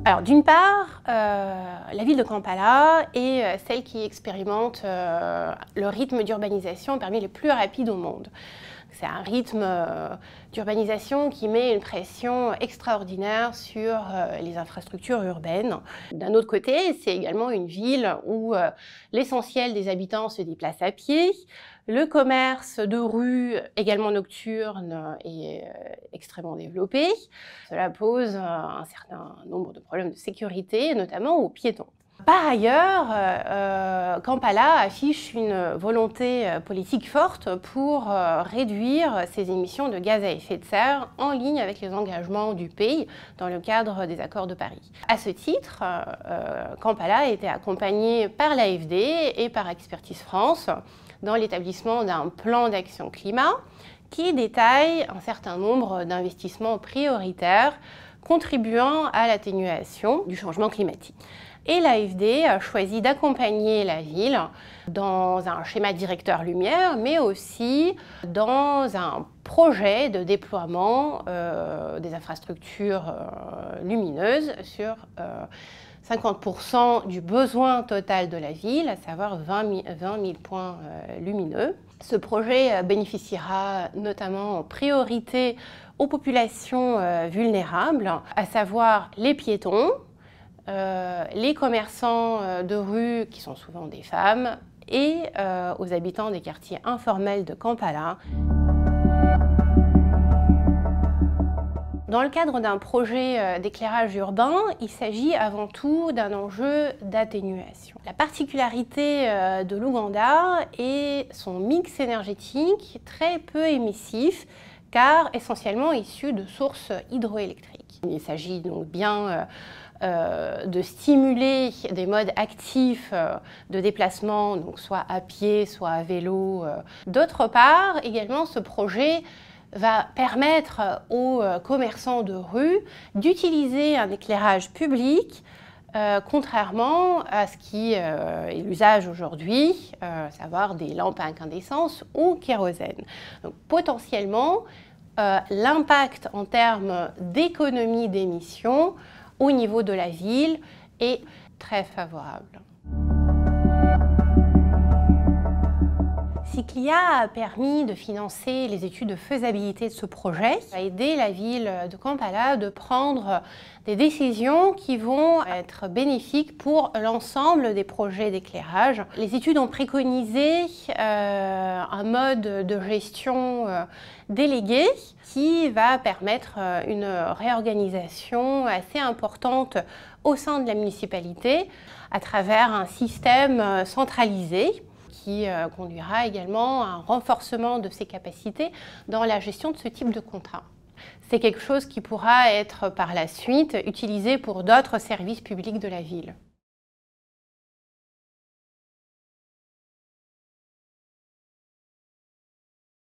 Alors d'une part, la ville de Kampala est celle qui expérimente le rythme d'urbanisation parmi les plus rapides au monde. C'est un rythme d'urbanisation qui met une pression extraordinaire sur les infrastructures urbaines. D'un autre côté, c'est également une ville où l'essentiel des habitants se déplacent à pied. Le commerce de rue, également nocturne, est extrêmement développé. Cela pose un certain nombre de problèmes de sécurité, notamment aux piétons. Par ailleurs, Kampala affiche une volonté politique forte pour réduire ses émissions de gaz à effet de serre en ligne avec les engagements du pays dans le cadre des accords de Paris. À ce titre, Kampala a été accompagné par l'AFD et par Expertise France dans l'établissement d'un plan d'action climat qui détaille un certain nombre d'investissements prioritaires contribuant à l'atténuation du changement climatique. Et l'AFD a choisi d'accompagner la ville dans un schéma directeur lumière, mais aussi dans un projet de déploiement des infrastructures lumineuses sur 50% du besoin total de la ville, à savoir 20 000 points lumineux. Ce projet bénéficiera notamment en priorité aux populations vulnérables, à savoir les piétons, les commerçants de rue, qui sont souvent des femmes, et aux habitants des quartiers informels de Kampala. Dans le cadre d'un projet d'éclairage urbain, il s'agit avant tout d'un enjeu d'atténuation. La particularité de l'Ouganda est son mix énergétique très peu émissif, car essentiellement issu de sources hydroélectriques. Il s'agit donc bien de stimuler des modes actifs de déplacement, donc soit à pied, soit à vélo. D'autre part, également, ce projet va permettre aux commerçants de rue d'utiliser un éclairage public, contrairement à ce qui est l'usage aujourd'hui, à savoir des lampes à incandescence ou kérosène. Donc, potentiellement, l'impact en termes d'économie d'émissions au niveau de la ville est très favorable. Ciclia a permis de financer les études de faisabilité de ce projet, a aidé la ville de Kampala de prendre des décisions qui vont être bénéfiques pour l'ensemble des projets d'éclairage. Les études ont préconisé un mode de gestion délégué qui va permettre une réorganisation assez importante au sein de la municipalité à travers un système centralisé qui conduira également à un renforcement de ses capacités dans la gestion de ce type de contrat. C'est quelque chose qui pourra être par la suite utilisé pour d'autres services publics de la ville.